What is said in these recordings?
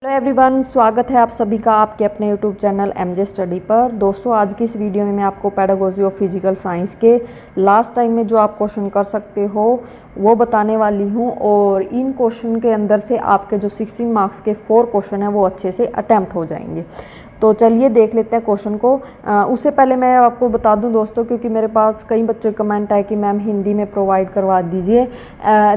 Hello everyone, स्वागत है आप सभी का आपके अपने यूट्यूब चैनल एमजे स्टडी पर। दोस्तों, आज की इस वीडियो में मैं आपको पेडागोजी ऑफ फिजिकल साइंस के लास्ट टाइम में जो आप क्वेश्चन कर सकते हो वो बताने वाली हूँ। और इन क्वेश्चन के अंदर से आपके जो 16 मार्क्स के 4 क्वेश्चन हैं वो अच्छे से अटैम्प्ट हो जाएंगे। तो चलिए देख लेते हैं क्वेश्चन को। उससे पहले मैं आपको बता दूं दोस्तों, क्योंकि मेरे पास कई बच्चों के कमेंट आए कि मैम हिंदी में प्रोवाइड करवा दीजिए।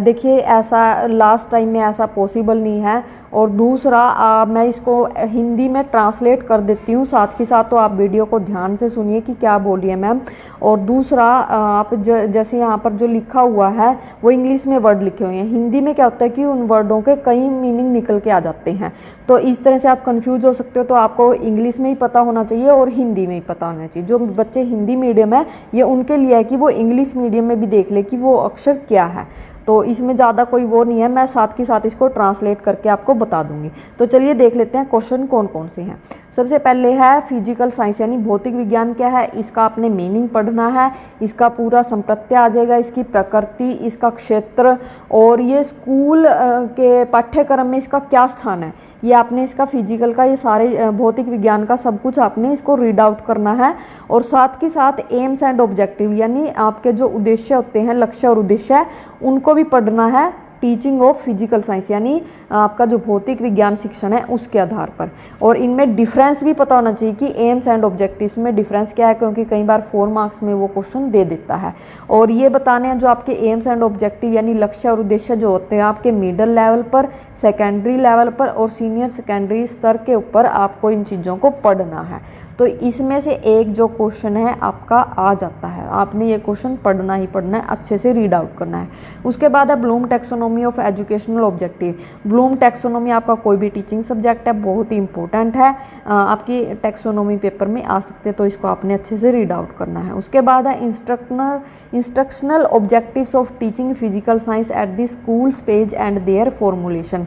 देखिए, ऐसा लास्ट टाइम में ऐसा पॉसिबल नहीं है। और दूसरा मैं इसको हिंदी में ट्रांसलेट कर देती हूँ साथ ही साथ, तो आप वीडियो को ध्यान से सुनिए कि क्या बोल रही है मैम। और दूसरा, आप जैसे यहाँ पर जो लिखा हुआ है वो इंग्लिश में वर्ड लिखे हुए हैं। हिंदी में क्या होता है कि उन वर्डों के कई मीनिंग निकल के आ जाते हैं, तो इस तरह से आप कंफ्यूज हो सकते हो। तो आपको इंग्लिश में ही पता होना चाहिए और हिंदी में ही पता होना चाहिए। जो बच्चे हिंदी मीडियम है ये उनके लिए है कि वो इंग्लिश मीडियम में भी देख ले कि वो अक्षर क्या है। तो इसमें ज़्यादा कोई वो नहीं है, मैं साथ के साथ इसको ट्रांसलेट करके आपको बता दूंगी। तो चलिए देख लेते हैं क्वेश्चन कौन कौन से हैं। सबसे पहले है फिजिकल साइंस यानी भौतिक विज्ञान क्या है, इसका आपने मीनिंग पढ़ना है। इसका पूरा संप्रत्यय आ जाएगा, इसकी प्रकृति, इसका क्षेत्र और ये स्कूल के पाठ्यक्रम में इसका क्या स्थान है, ये आपने इसका फिजिकल का, ये सारे भौतिक विज्ञान का सब कुछ आपने इसको रीड आउट करना है। और साथ के साथ एम्स एंड ऑब्जेक्टिव यानी आपके जो उद्देश्य होते हैं, लक्ष्य और उद्देश्य, उनको भी पढ़ना है। टीचिंग ऑफ फिजिकल साइंस यानी आपका जो भौतिक विज्ञान शिक्षण है उसके आधार पर। और इनमें डिफरेंस भी पता होना चाहिए कि एम्स एंड ऑब्जेक्टिव्स में डिफरेंस क्या है, क्योंकि कई बार 4 मार्क्स में वो क्वेश्चन दे देता है। और ये बताने हैं जो आपके एम्स एंड ऑब्जेक्टिव यानी लक्ष्य और उद्देश्य जो होते हैं आपके मिडिल लेवल पर, सेकेंडरी लेवल पर और सीनियर सेकेंडरी स्तर के ऊपर आपको इन चीज़ों को पढ़ना है। तो इसमें से एक जो क्वेश्चन है आपका आ जाता है, आपने ये क्वेश्चन पढ़ना ही पढ़ना है, अच्छे से रीड आउट करना है। उसके बाद है Bloom taxonomy of educational objective. Bloom taxonomy आपका कोई भी टीचिंग सब्जेक्ट है, बहुत ही इंपॉर्टेंट है, आपकी टैक्सोनॉमी पेपर में आ सकते हैं, तो इसको आपने अच्छे से रीड आउट करना है। उसके बाद है instructional objectives of teaching physical science at the school stage and their formulation.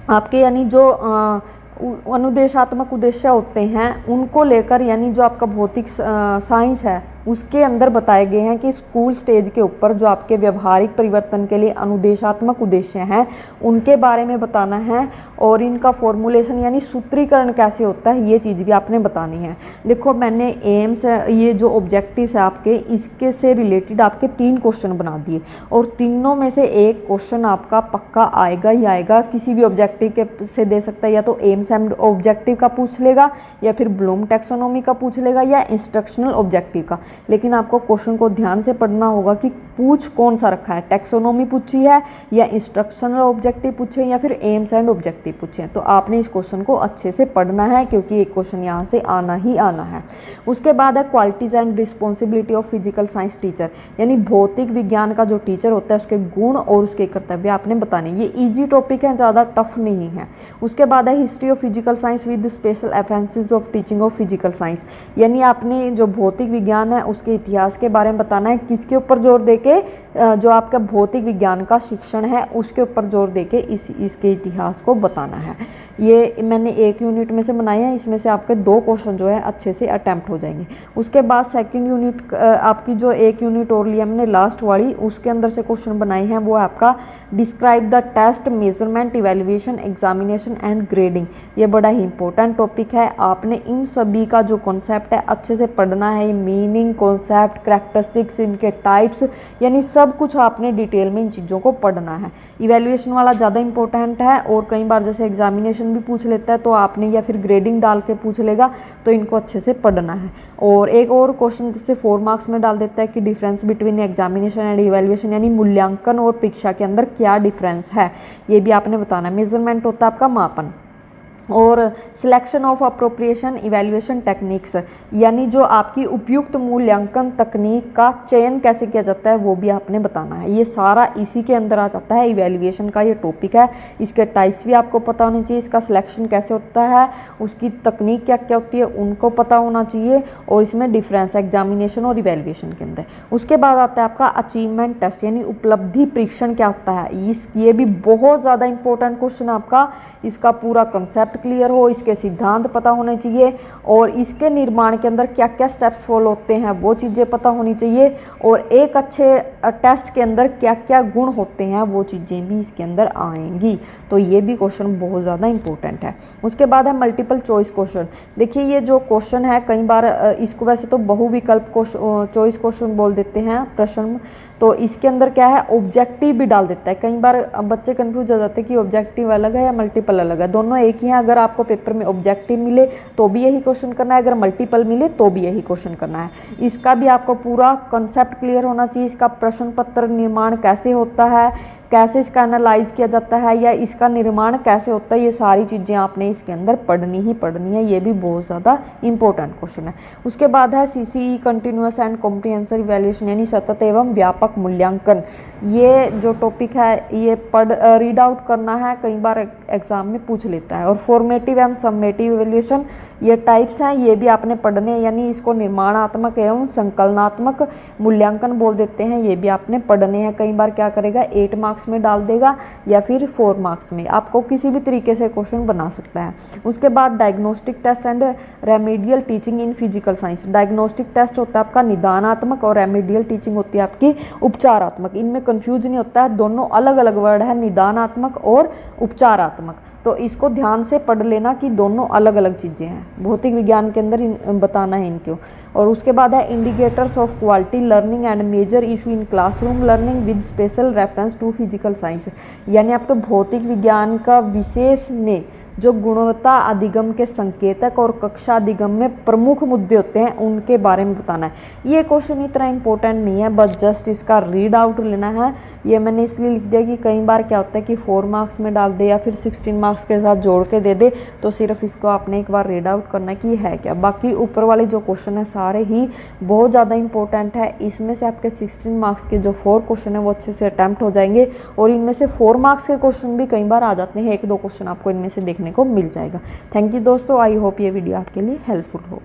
आपके यानी जो अनुदेशात्मक उद्देश्य होते हैं उनको लेकर, यानी जो आपका भौतिक साइंस है उसके अंदर बताए गए हैं कि स्कूल स्टेज के ऊपर जो आपके व्यवहारिक परिवर्तन के लिए अनुदेशात्मक उद्देश्य हैं उनके बारे में बताना है। और इनका फॉर्मुलेशन यानी सूत्रीकरण कैसे होता है ये चीज़ भी आपने बतानी है। देखो, मैंने एम्स ये जो ऑब्जेक्टिव्स है आपके, इसके से रिलेटेड आपके 3 क्वेश्चन बना दिए और तीनों में से एक क्वेश्चन आपका पक्का आएगा ही आएगा। किसी भी ऑब्जेक्टिव के से दे सकता है, या तो एम्स एंड ऑब्जेक्टिव का पूछ लेगा, या फिर ब्लूम टैक्सोनॉमी का पूछ लेगा, या इंस्ट्रक्शनल ऑब्जेक्टिव का। लेकिन आपको क्वेश्चन को ध्यान से पढ़ना होगा कि पूछ कौन सा रखा है, टैक्सोनॉमी पूछी है या इंस्ट्रक्शनल ऑब्जेक्टिव पूछे या फिर एम्स एंड ऑब्जेक्टिव पूछे। तो आपने इस क्वेश्चन को अच्छे से पढ़ना है, क्योंकि एक क्वेश्चन यहाँ से आना ही आना है। उसके बाद है qualities and responsibility of physical science teacher, यानी भौतिक विज्ञान का जो टीचर होता है उसके गुण और उसके कर्तव्य आपने बताने। ये ईजी टॉपिक है, ज़्यादा टफ नहीं है। उसके बाद है history of physical science with special एफेंसिस of teaching of physical science, यानी आपने जो भौतिक विज्ञान है उसके इतिहास के बारे में बताना है। किसके ऊपर जोर देके, जो आपका भौतिक विज्ञान का शिक्षण है उसके ऊपर जोर देके इसके इतिहास को बताना है। ये मैंने एक यूनिट में से बनाए हैं, इसमें से आपके 2 क्वेश्चन जो है अच्छे से अटैम्प्ट हो जाएंगे। उसके बाद सेकंड यूनिट, आपकी जो एक यूनिट और लिया हमने लास्ट वाली, उसके अंदर से क्वेश्चन बनाए हैं वो है आपका describe the test, measurement, evaluation, examination and grading. ये बड़ा ही इंपॉर्टेंट टॉपिक है, आपने इन सभी का जो कॉन्सेप्ट है अच्छे से पढ़ना है। मीनिंग, कॉन्सेप्ट, कैरेक्टरिस्टिक्स, इनके टाइप्स, यानी सब कुछ आपने डिटेल में इन चीज़ों को पढ़ना है। इवेल्युएशन वाला ज़्यादा इंपॉर्टेंट है, और कई बार जैसे एग्जामिनेशन भी पूछ लेता है तो आपने, या फिर ग्रेडिंग डाल के पूछ लेगा, तो इनको अच्छे से पढ़ना है। और एक और क्वेश्चन जिससे 4 मार्क्स में डाल देता है कि difference between examination and evaluation, यानी मूल्यांकन और परीक्षा के अंदर क्या डिफरेंस है ये भी आपने बताना है। मेजरमेंट होता है आपका मापन। और selection of appropriation evaluation techniques, यानी जो आपकी उपयुक्त मूल्यांकन तकनीक का चयन कैसे किया जाता है वो भी आपने बताना है। ये सारा इसी के अंदर आ जाता है, इवैल्यूएशन का ये टॉपिक है। इसके टाइप्स भी आपको पता होने चाहिए, इसका सिलेक्शन कैसे होता है, उसकी तकनीक क्या क्या होती है उनको पता होना चाहिए, और इसमें डिफरेंस एग्जामिनेशन और इवैल्यूएशन के अंदर। उसके बाद आता है आपका अचीवमेंट टेस्ट, यानी उपलब्धि परीक्षण क्या होता है। ये भी बहुत ज़्यादा इंपॉर्टेंट क्वेश्चन आपका, इसका पूरा कंसेप्ट कंसेप्ट क्लियर हो, इसके सिद्धांत पता होने चाहिए और इसके निर्माण के अंदर क्या क्या स्टेप्स फॉलो होते हैं वो चीज़ें पता होनी चाहिए, और एक अच्छे टेस्ट के अंदर क्या क्या गुण होते हैं वो चीज़ें भी इसके अंदर आएंगी। तो ये भी क्वेश्चन बहुत ज़्यादा इंपॉर्टेंट है। उसके बाद है मल्टीपल चॉइस क्वेश्चन। देखिए ये जो क्वेश्चन है कई बार इसको वैसे तो बहुविकल्प चॉइस क्वेश्चन बोल देते हैं प्रश्न, तो इसके अंदर क्या है ऑब्जेक्टिव भी डाल देता है। कई बार बच्चे कंफ्यूज हो जाते हैं कि ऑब्जेक्टिव अलग है या मल्टीपल अलग है, दोनों एक ही हैं। अगर आपको पेपर में ऑब्जेक्टिव मिले तो भी यही क्वेश्चन करना है, अगर मल्टीपल मिले तो भी यही क्वेश्चन करना है। इसका भी आपको पूरा कंसेप्ट क्लियर होना चाहिए, इसका प्रश्न पत्र निर्माण कैसे होता है, कैसे इसका एनालाइज किया जाता है या इसका निर्माण कैसे होता है, ये सारी चीज़ें आपने इसके अंदर पढ़नी ही पढ़नी है। ये भी बहुत ज़्यादा इंपॉर्टेंट क्वेश्चन है। उसके बाद है CCE continuous and comprehensive evaluation यानी सतत एवं व्यापक मूल्यांकन। ये जो टॉपिक है ये रीड आउट करना है, कई बार एग्जाम में पूछ लेता है। और फॉर्मेटिव एवं समेटिव इवैल्यूएशन ये टाइप्स हैं, ये भी आपने पढ़ने हैं, यानी इसको निर्माणात्मक एवं संकलनात्मक मूल्यांकन बोल देते हैं, ये भी आपने पढ़ने हैं। कई बार क्या करेगा 8 मार्क्स में डाल देगा या फिर 4 मार्क्स में, आपको किसी भी तरीके से क्वेश्चन बना सकता है। उसके बाद diagnostic test and remedial teaching in physical science. Diagnostic test होता है आपका निदानात्मक और रेमेडियल टीचिंग होती है आपकी उपचारात्मक। इनमें कंफ्यूज नहीं होता है, दोनों अलग अलग वर्ड है, निदानात्मक और उपचारात्मक। तो इसको ध्यान से पढ़ लेना कि दोनों अलग अलग चीज़ें हैं, भौतिक विज्ञान के अंदर बताना है इनको। और उसके बाद है indicators of quality learning and major issue in classroom learning with special reference to physical science, यानी आपके भौतिक विज्ञान का विशेष में जो गुणवत्ता अधिगम के संकेतक और कक्षा अधिगम में प्रमुख मुद्दे होते हैं उनके बारे में बताना है। ये क्वेश्चन इतना इंपॉर्टेंट नहीं है, बस जस्ट इसका रीड आउट लेना है। ये मैंने इसलिए लिख दिया कि कई बार क्या होता है कि 4 मार्क्स में डाल दे या फिर 16 मार्क्स के साथ जोड़ के दे दे, तो सिर्फ इसको आपने एक बार रीड आउट करना है कि है क्या। बाकी ऊपर वाले जो क्वेश्चन है सारे ही बहुत ज़्यादा इंपॉर्टेंट है। इसमें से आपके 16 मार्क्स के जो 4 क्वेश्चन है वो अच्छे से अटैम्प्ट हो जाएंगे, और इनमें से 4 मार्क्स के क्वेश्चन भी कई बार आ जाते हैं, 1-2 क्वेश्चन आपको इनमें से देखने को मिल जाएगा। थैंक यू दोस्तों, आई होप ये वीडियो आपके लिए हेल्पफुल हो।